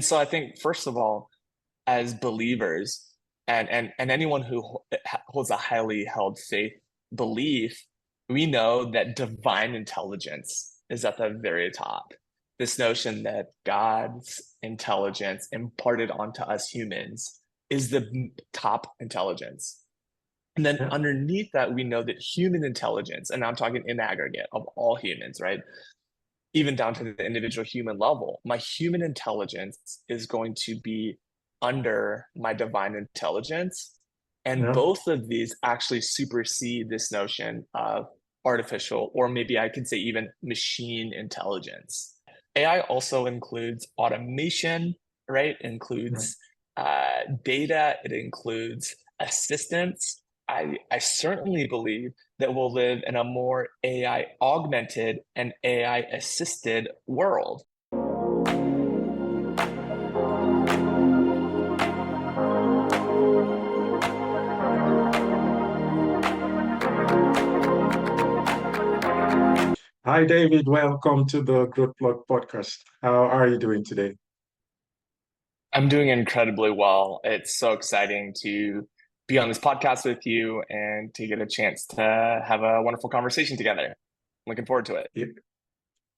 So I think, first of all, as believers and anyone who holds a highly held faith belief, we know that divine intelligence is at the very top. This notion that God's intelligence imparted onto us humans is the top intelligence. And then Yeah. underneath that, we know that human intelligence, and I'm talking in aggregate of all humans, right? Even down to the individual human level, my human intelligence is going to be under my divine intelligence. And Yeah. both of these actually supersede this notion of artificial, or maybe I could say even machine intelligence. AI also includes automation, right? It Yeah. includes data, it includes assistance. I certainly believe that we'll live in a more AI augmented and AI assisted world. Hi, David. Welcome to the Growth Blog podcast. How are you doing today? I'm doing incredibly well. It's so exciting to be on this podcast with you and to get a chance to have a wonderful conversation together. Looking forward to it. Yeah,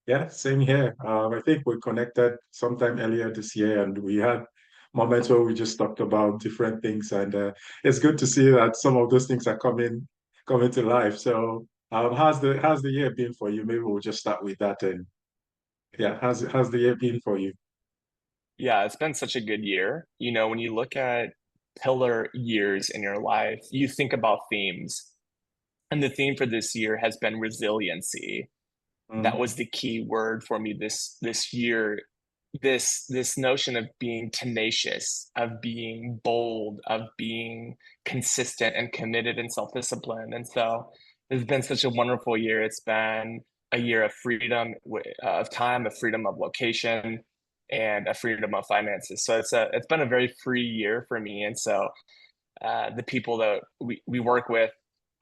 yeah, same here. I think we connected sometime earlier this year, and we had moments where we just talked about different things, and it's good to see that some of those things are coming to life. So, how's the year been for you? Maybe we'll just start with that, and yeah, how's the year been for you? Yeah, it's been such a good year. When you look at pillar years in your life, you think about themes. And the theme for this year has been resiliency. That Mm, was the key word for me this year. This notion of being tenacious, of being bold, of being consistent and committed and self-discipline. And so it's been such a wonderful year. It's been a year of freedom of time, of freedom of location, and a freedom of finances. So it's been a very free year for me. And so the people that we work with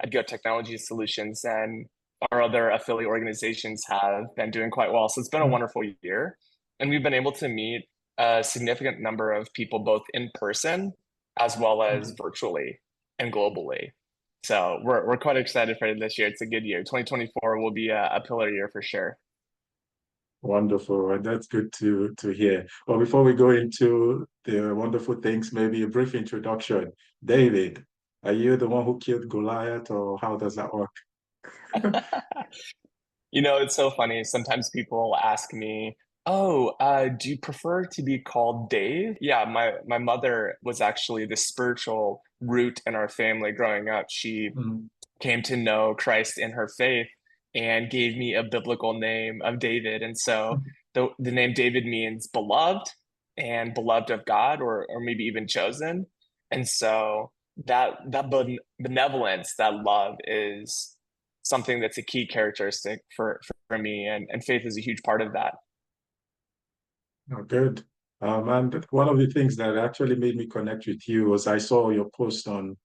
at Go Technology Solutions and our other affiliate organizations have been doing quite well. So it's been a mm, wonderful year. And we've been able to meet a significant number of people, both in person as well as mm. virtually and globally. So we're quite excited for this year. It's a good year. 2024 will be a pillar year for sure. Wonderful, and that's good to hear. Well, before we go into the wonderful things, maybe a brief introduction. David, are you the one who killed Goliath, or how does that work? It's so funny. Sometimes people ask me, "Oh, do you prefer to be called Dave?" Yeah, my mother was actually the spiritual root in our family growing up. She Mm, came to know Christ in her faith and gave me a biblical name of David. And so the name David means beloved and beloved of God, or maybe even chosen. And so that benevolence, that love is something that's a key characteristic for me. And faith is a huge part of that. oh, good. And one of the things that actually made me connect with you was I saw your post on,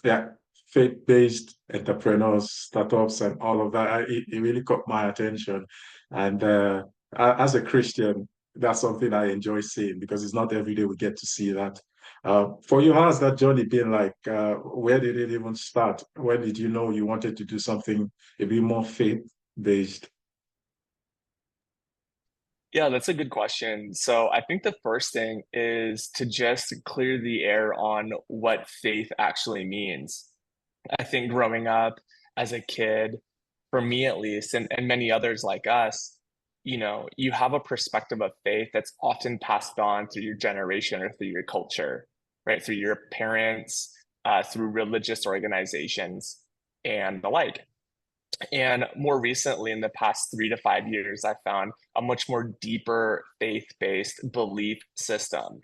yeah, faith-based entrepreneurs, startups, and all of that. It really caught my attention. And as a Christian, that's something I enjoy seeing because it's not every day we get to see that. For you, how's that journey been like? Where did it even start? When did you know you wanted to do something a bit more faith-based? Yeah, that's a good question. So I think the first thing is to just clear the air on what faith actually means. I think growing up as a kid, for me at least, and many others like us, you have a perspective of faith that's often passed on through your generation or through your culture, right? Through your parents, through religious organizations, and the like. And more recently, in the past 3 to 5 years, I found a much more deeper faith-based belief system.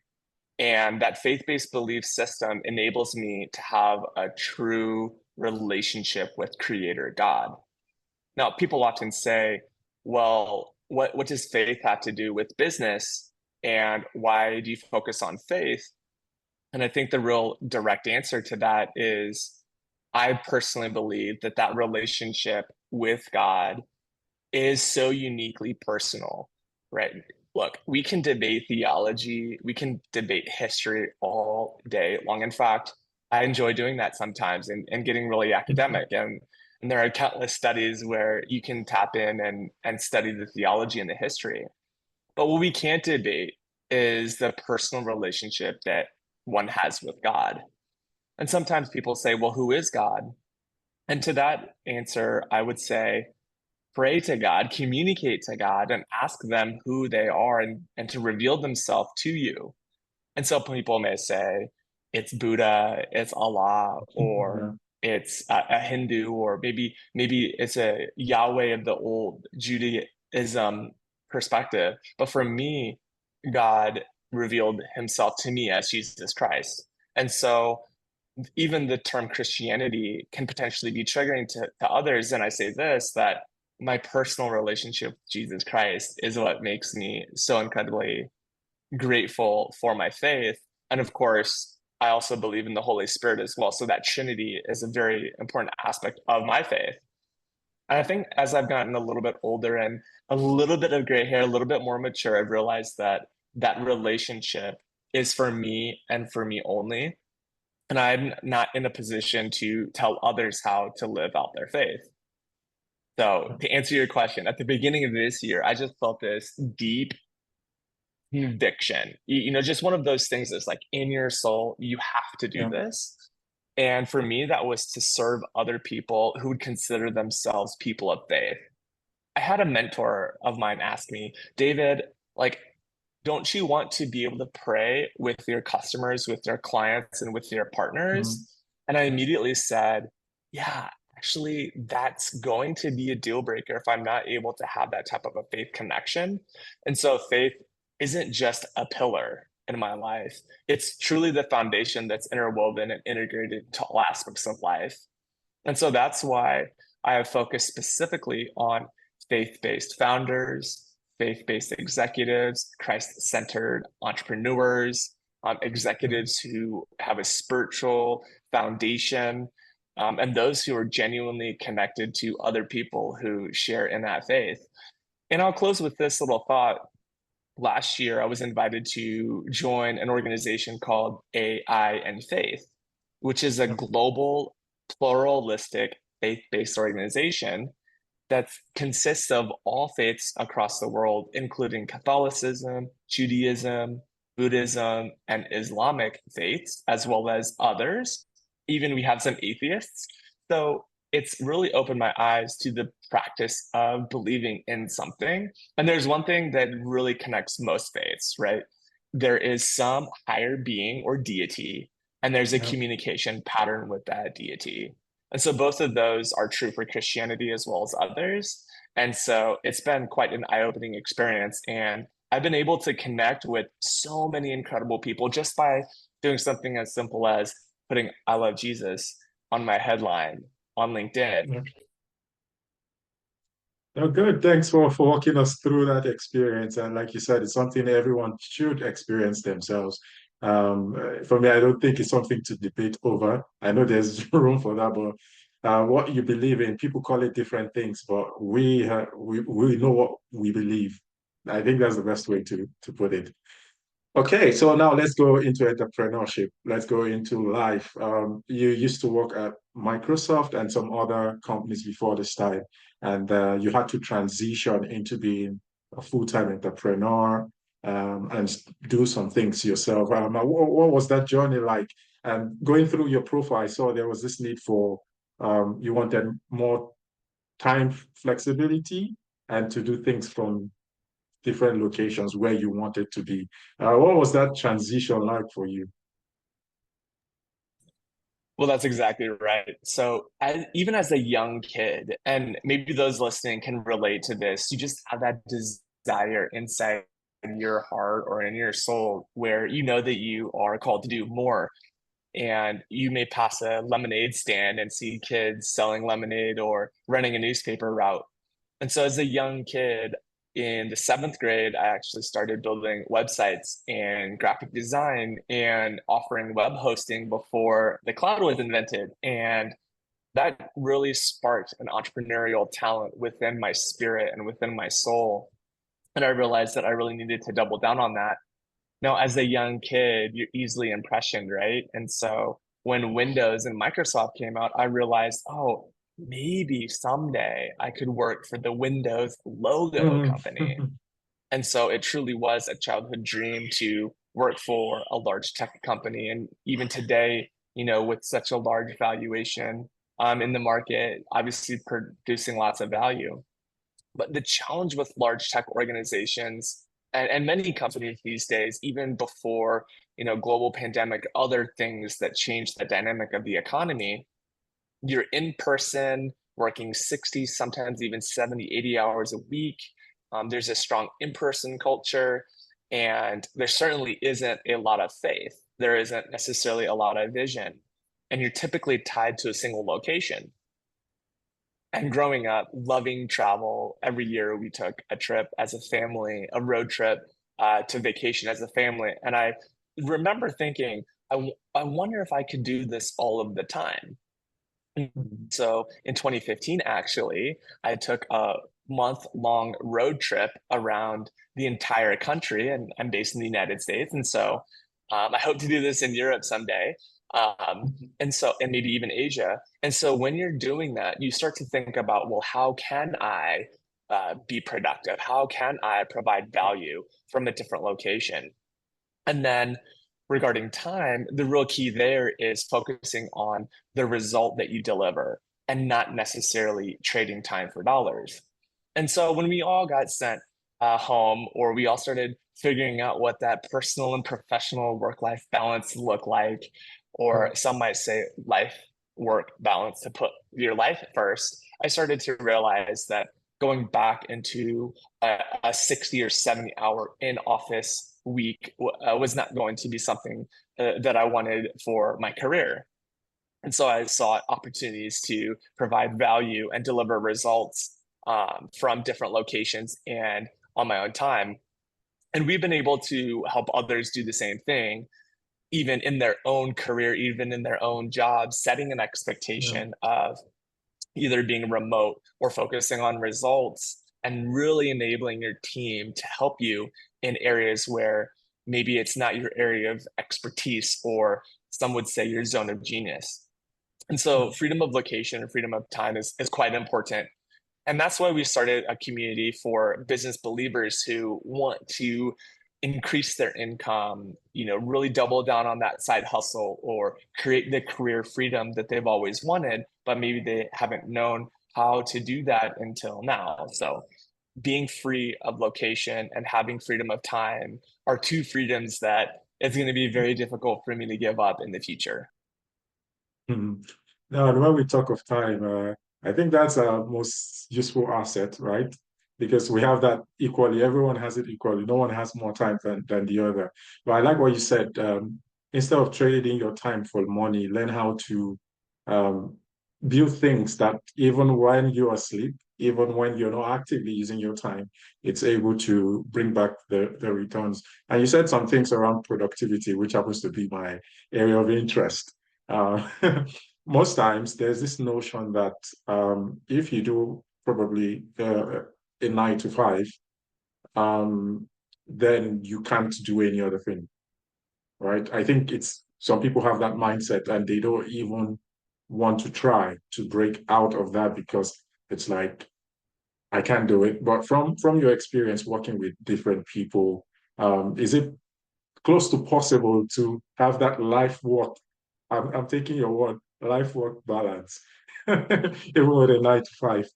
And that faith-based belief system enables me to have a true relationship with Creator God. Now, people often say, well, what does faith have to do with business? And why do you focus on faith? And I think the real direct answer to that is I personally believe that that relationship with God is so uniquely personal, right? Look, we can debate theology, we can debate history all day long. In fact, I enjoy doing that sometimes and getting really academic. And there are countless studies where you can tap in and study the theology and the history. But what we can't debate is the personal relationship that one has with God. And sometimes people say, well, who is God? And to that answer, I would say, pray to God, communicate to God, and ask them who they are and to reveal themselves to you. And so people may say it's Buddha, it's Allah, or Yeah, it's a Hindu, or maybe it's a Yahweh of the old Judaism perspective. But for me, God revealed himself to me as Jesus Christ. And so even the term Christianity can potentially be triggering to others. And I say this, that my personal relationship with Jesus Christ is what makes me so incredibly grateful for my faith. And of course, I also believe in the Holy Spirit as well. So that Trinity is a very important aspect of my faith. And I think as I've gotten a little bit older and a little bit of gray hair, a little bit more mature, I've realized that that relationship is for me and for me only. And I'm not in a position to tell others how to live out their faith. So, to answer your question, at the beginning of this year, I just felt this deep conviction. Just one of those things that's like in your soul, you have to do yeah, this. And for me, that was to serve other people who would consider themselves people of faith. I had a mentor of mine ask me, David, like, don't you want to be able to pray with your customers, with your clients, and with your mm, partners? And I immediately said, yeah, actually, that's going to be a deal breaker if I'm not able to have that type of a faith connection. And so faith isn't just a pillar in my life, it's truly the foundation that's interwoven and integrated to all aspects of life. And so that's why I have focused specifically on faith based founders, faith based executives, Christ centered entrepreneurs, mm, executives who have a spiritual foundation, and those who are genuinely connected to other people who share in that faith. And I'll close with this little thought. Last year, I was invited to join an organization called AI and Faith, which is a yeah, global, pluralistic, faith based organization that consists of all faiths across the world, including Catholicism, Judaism, Buddhism, and Islamic faiths, as well as others. Even we have some atheists. So it's really opened my eyes to the practice of believing in something. And there's one thing that really connects most faiths, right? There is some higher being or deity, and there's a yeah. communication pattern with that deity. And so both of those are true for Christianity as well as others. And so it's been quite an eye-opening experience. And I've been able to connect with so many incredible people just by doing something as simple as putting I love Jesus on my headline on LinkedIn. Yeah. Oh, good. Thanks for walking us through that experience. And like you said, it's something everyone should experience themselves. For me, I don't think it's something to debate over. I know there's room for that, but what you believe in, people call it different things, but we know what we believe. I think that's the best way to put it. Okay, so now let's go into entrepreneurship. Let's go into life. You used to work at Microsoft and some other companies before this time, and you had to transition into being a full-time entrepreneur and do some things yourself. What was that journey like? And going through your profile, I saw there was this need for you wanted more time flexibility and to do things from different locations where you wanted to be. What was that transition like for you? Well, that's exactly right. So, even as a young kid, and maybe those listening can relate to this, you just have that desire inside your heart or in your soul where you know that you are called to do more. And you may pass a lemonade stand and see kids selling lemonade or running a newspaper route. And so, as a young kid in the seventh grade, I actually started building websites and graphic design and offering web hosting before the cloud was invented. And that really sparked an entrepreneurial talent within my spirit and within my soul. And I realized that I really needed to double down on that. Now, as a young kid, you're easily impressioned, right? And so when Windows and Microsoft came out, I realized, oh, maybe someday I could work for the Windows logo Mm. company. And so it truly was a childhood dream to work for a large tech company. And even today, with such a large valuation in the market, obviously producing lots of value. But the challenge with large tech organizations and many companies these days, even before, global pandemic, other things that change the dynamic of the economy, you're in person working 60, sometimes even 70, 80 hours a week. There's a strong in-person culture, and there certainly isn't a lot of faith. There isn't necessarily a lot of vision, and you're typically tied to a single location. And growing up, loving travel, every year we took a trip as a family, a road trip to vacation as a family. And I remember thinking, I wonder if I could do this all of the time. Mm. So in 2015, actually, I took a month-long road trip around the entire country, and I'm based in the United States. And so I hope to do this in Europe someday. And maybe even Asia. And so when you're doing that, you start to think about, well, how can I be productive? How can I provide value from a different location? And then regarding time, the real key there is focusing on the result that you deliver and not necessarily trading time for dollars. And so when we all got sent home, or we all started figuring out what that personal and professional work-life balance looked like, or some might say life work balance, to put your life first, I started to realize that going back into a 60 or 70-hour in office week was not going to be something that I wanted for my career. And so I sought opportunities to provide value and deliver results from different locations and on my own time. And we've been able to help others do the same thing, even in their own career, even in their own job, setting an Yeah. expectation of either being remote or focusing on results, and really enabling your team to help you in areas where maybe it's not your area of expertise, or some would say your zone of genius. And so Mm. freedom of location and freedom of time is quite important. And that's why we started a community for business believers who want to increase their income, really double down on that side hustle, or create the career freedom that they've always wanted, but maybe they haven't known how to do that until now. So being free of location and having freedom of time are two freedoms that it's going to be very difficult for me to give up in the future. Mm. Now, and when we talk of time, I think that's our most useful asset, right? Because we have that equally. Everyone has it equally. No one has more time than the other. But I like what you said. Instead of trading your time for money, learn how to um, build things that even when you're asleep, even when you're not actively using your time, it's able to bring back the returns. And you said some things around productivity, which happens to be my area of interest. Uh, most times there's this notion that if you do probably a 9 to 5, um, then you can't do any other thing, right? I think it's some people have that mindset and they don't even want to try to break out of that because it's like I can't do it. But from your experience working with different people, is it close to possible to have that life work? I'm taking your word, life work balance, even with a 9 to 5.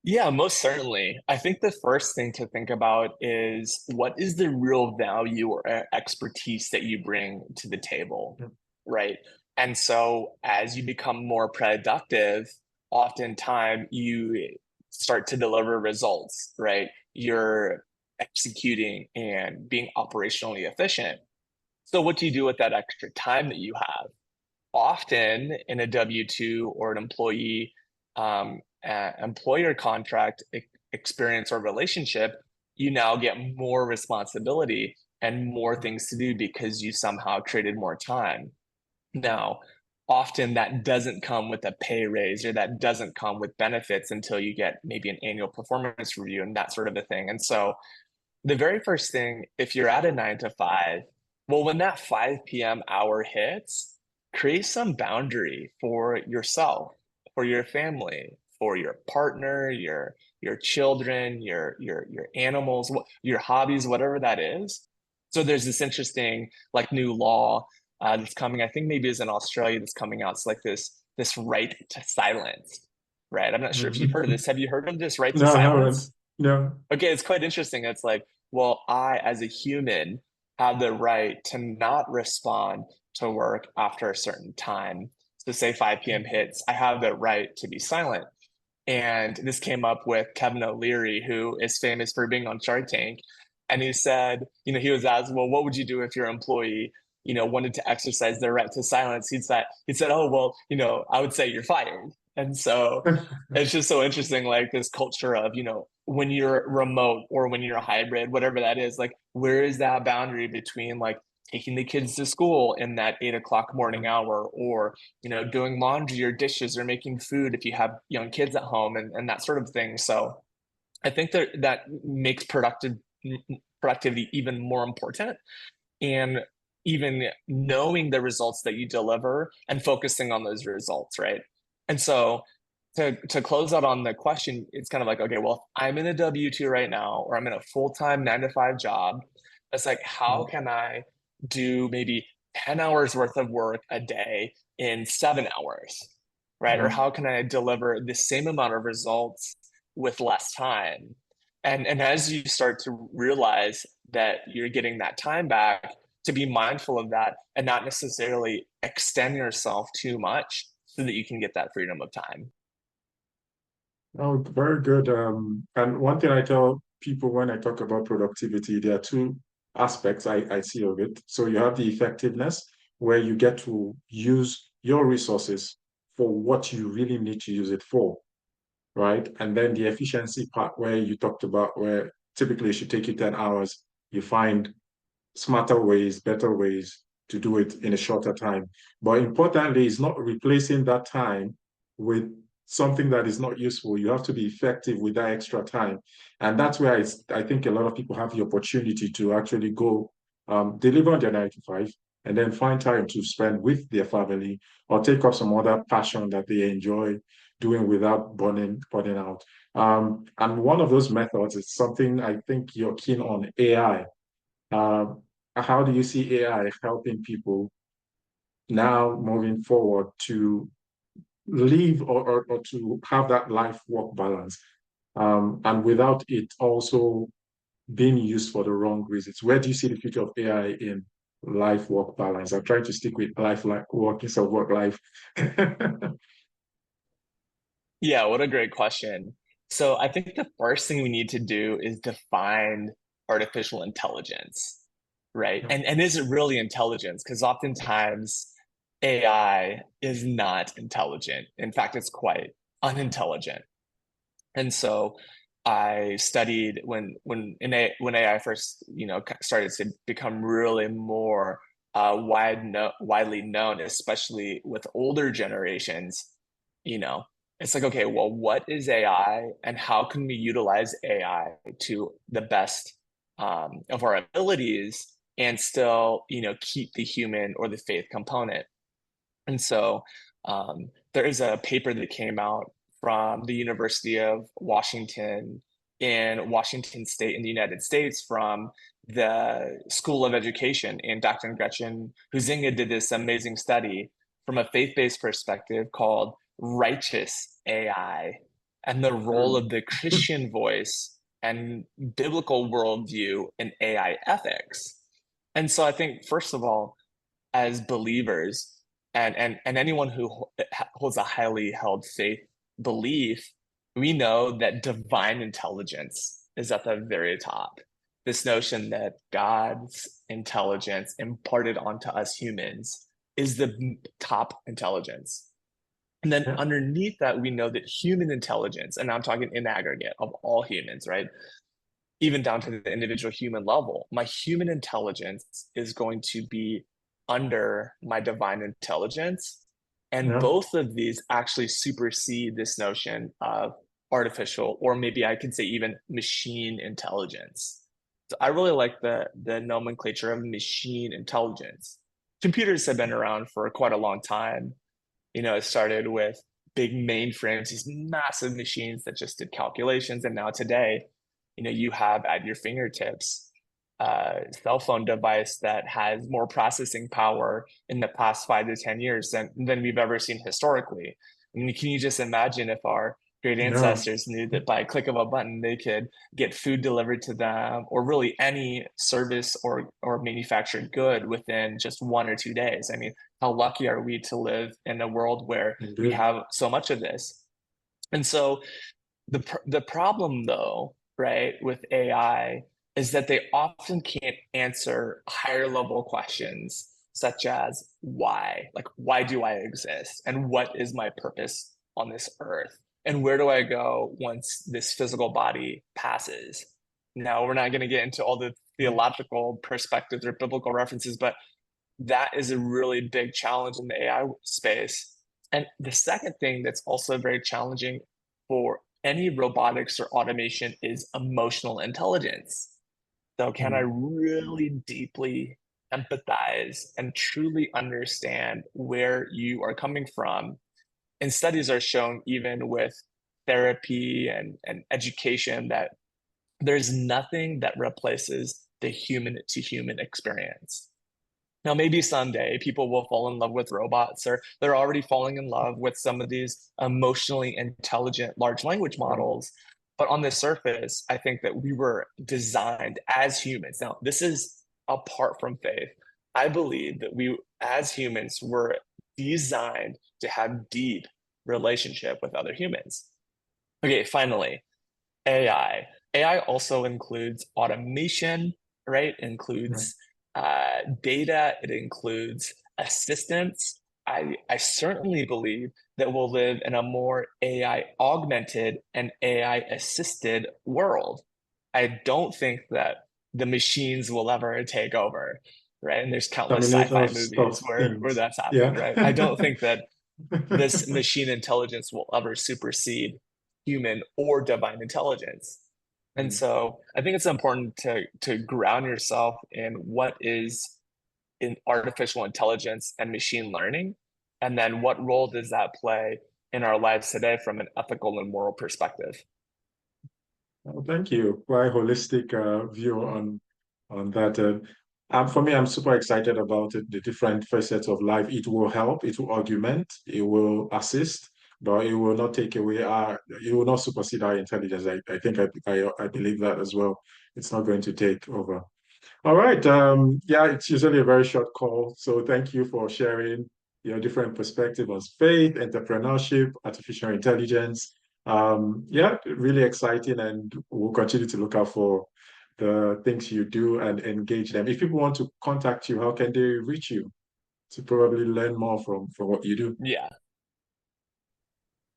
Yeah, most certainly. I think the first thing to think about is, what is the real value or expertise that you bring to the table, right? And so as you become more productive, oftentimes you start to deliver results, right? You're executing and being operationally efficient. So what do you do with that extra time that you have? Often in a W-2 or an employee employer contract experience or relationship, you now get more responsibility and more things to do because you somehow traded more time. Now, often that doesn't come with a pay raise or that doesn't come with benefits until you get maybe an annual performance review and that sort of a thing. And so the very first thing, if you're at a 9 to 5, well, when that 5 p.m. hour hits, create some boundary for yourself, for your family, for your partner, your children, your animals, your hobbies, whatever that is. So there's this interesting like new law that's coming. I think maybe it's in Australia that's coming out. It's like this right to silence, right? I'm not sure if you've heard of Mhm. this. Have you heard of this right to No, I haven't. silence? No. Okay, it's quite interesting. It's like, well, I, as a human, have the right to not respond to work after a certain time. So, say 5 p.m. hits, I have the right to be silent. And this came up with Kevin O'Leary, who is famous for being on Shark Tank. And he said, he was asked, well, what would you do if your employee, wanted to exercise their right to silence? He said, oh, well, I would say you're fired. And so it's just so interesting, like this culture of, when you're remote or when you're a hybrid, whatever that is, like, where is that boundary between like taking the kids to school in that 8 o'clock morning hour or doing laundry or dishes or making food if you have young kids at home and that sort of thing. So I think that makes productivity even more important and even knowing the results that you deliver and focusing on those results, right? And so to close out on the question, it's kind of like, okay, well, I'm in a W-2 right now, or I'm in a full-time 9 to 5 job. It's like, how can I do maybe 10 hours worth of work a day in 7 hours, right? Or Yeah. how can I deliver the same amount of results with less time? And as you start to realize that you're getting that time back, to be mindful of that and not necessarily extend yourself too much so that you can get that freedom of time. Oh, very good. And one thing I tell people when I talk about productivity, there are two aspects I see of it. So you have the effectiveness, where you get to use your resources for what you really need to use it for, right? And then the efficiency part, where you talked about, where typically it should take you 10 hours, you find smarter ways, better ways to do it in a shorter time. But importantly, it's not replacing that time with something that is not useful. You have to be effective with that extra time. And that's where I think a lot of people have the opportunity to actually go deliver on their 9 to 5 and then find time to spend with their family or take up some other passion that they enjoy doing without burning out. And one of those methods is something I think you're keen on, AI. uh, how do you see AI helping people now moving forward to live or to have that life work balance, and without it also being used for the wrong reasons? Where do you see the future of AI in life work balance? I'm trying to stick with life work instead of work life. Yeah, what a great question. So I think the first thing we need to do is define artificial intelligence, right? And is it really intelligence? Because oftentimes AI is not intelligent. In fact, it's quite unintelligent. And so I studied when AI first started to become really more widely known, especially with older generations. You know, it's like, okay, well, what is AI, and how can we utilize AI to the best of our abilities and still keep the human or the faith component? And so there is a paper that came out from the University of Washington in Washington State in the United States from the School of Education. And Dr. Gretchen Huizinga did this amazing study from a faith-based perspective called Righteous AI and the role of the Christian voice and biblical worldview in AI ethics. And so I think, first of all, as believers and anyone who holds a highly held faith belief, we know that divine intelligence is at the very top. This notion that God's intelligence imparted onto us humans is the top intelligence. And then Yeah. underneath that, we know that human intelligence, and I'm talking in aggregate of all humans, right? Even down to the individual human level, my human intelligence is going to be under my divine intelligence. And Yeah. both of these actually supersede this notion of artificial, or maybe I could say even machine intelligence. So I really like the nomenclature of machine intelligence. Computers have been around for quite a long time. It started with big mainframes, these massive machines that just did calculations. And now today, you have at your fingertips a cell phone device that has more processing power in the past 5 to 10 years than we've ever seen historically. I mean, can you just imagine if our great Yeah. ancestors knew that by a click of a button they could get food delivered to them, or really any service or manufactured good within just 1 or 2 days? I mean, how lucky are we to live in a world where we Indeed. have so much of this? And so the problem though, right, with AI is that they often can't answer higher level questions such as why? Like, why do I exist? And what is my purpose on this earth? And where do I go once this physical body passes? Now, we're not going to get into all the theological perspectives or biblical references, but that is a really big challenge in the AI space. And the second thing that's also very challenging for any robotics or automation is emotional intelligence. So, can I Mm. really deeply empathize and truly understand where you are coming from? And studies are shown, even with therapy and education, that there's nothing that replaces the human to human experience. Now, maybe someday people will fall in love with robots, or they're already falling in love with some of these emotionally intelligent large language Yeah. models. But on the surface, I think that we were designed as humans. Now, this is apart from faith. I believe that we, as humans, were designed to have deep relationship with other humans. Okay, finally, AI. AI also includes automation, right? It Yeah. includes data. It includes assistance. I certainly believe that we'll live in a more AI augmented and AI assisted world. I don't think that the machines will ever take over, right? And there's countless Terminator sci-fi movies stuff where things. that's happened, Yeah. right? I don't think that this machine intelligence will ever supersede human or divine intelligence. And Mm. so I think it's important to ground yourself in what is in artificial intelligence and machine learning, and then what role does that play in our lives today from an ethical and moral perspective. Well, thank you. Quite holistic view on that. For me, I'm super excited about it, the different facets of life. It will help, it will augment, it will assist, but it will not take away our, it will not supersede our intelligence. I think I believe that as well. It's not going to take over. All right. Yeah, it's usually a very short call. So thank you for sharing your different perspective on faith, entrepreneurship, artificial intelligence. Yeah, really exciting, and we'll continue to look out for the things you do and engage them. If people want to contact you, how can they reach you to probably learn more from what you do? Yeah.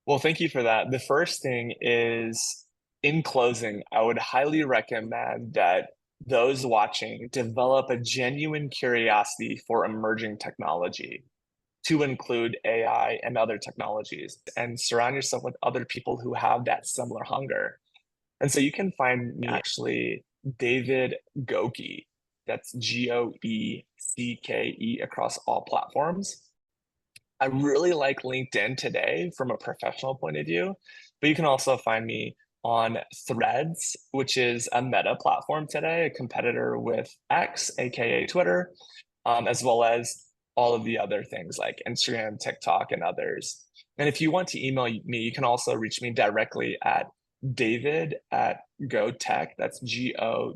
Well, thank you for that. The first thing is, in closing, I would highly recommend that those watching develop a genuine curiosity for emerging technology, to include AI and other technologies, and surround yourself with other people who have that similar hunger. And so you can find me actually David Goecke. That's Goecke across all platforms. I really like LinkedIn today from a professional point of view, but you can also find me on Threads, which is a meta platform today, a competitor with X, aka Twitter, as well as all of the other things like Instagram, TikTok, and others. And if you want to email me, you can also reach me directly at David at GoTech. That's GOTECH.ai.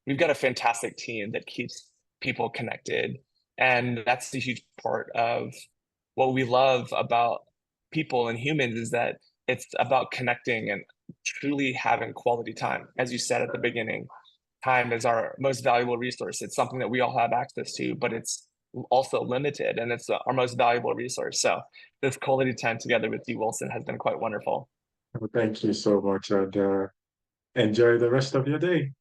We've got a fantastic team that keeps people connected. And that's the huge part of what we love about people and humans, is that it's about connecting and truly having quality time. As you said at the beginning, time is our most valuable resource. It's something that we all have access to, but it's also limited, and it's our most valuable resource. So this quality time together with you, Wilson, has been quite wonderful. Well, thank you so much, and enjoy the rest of your day.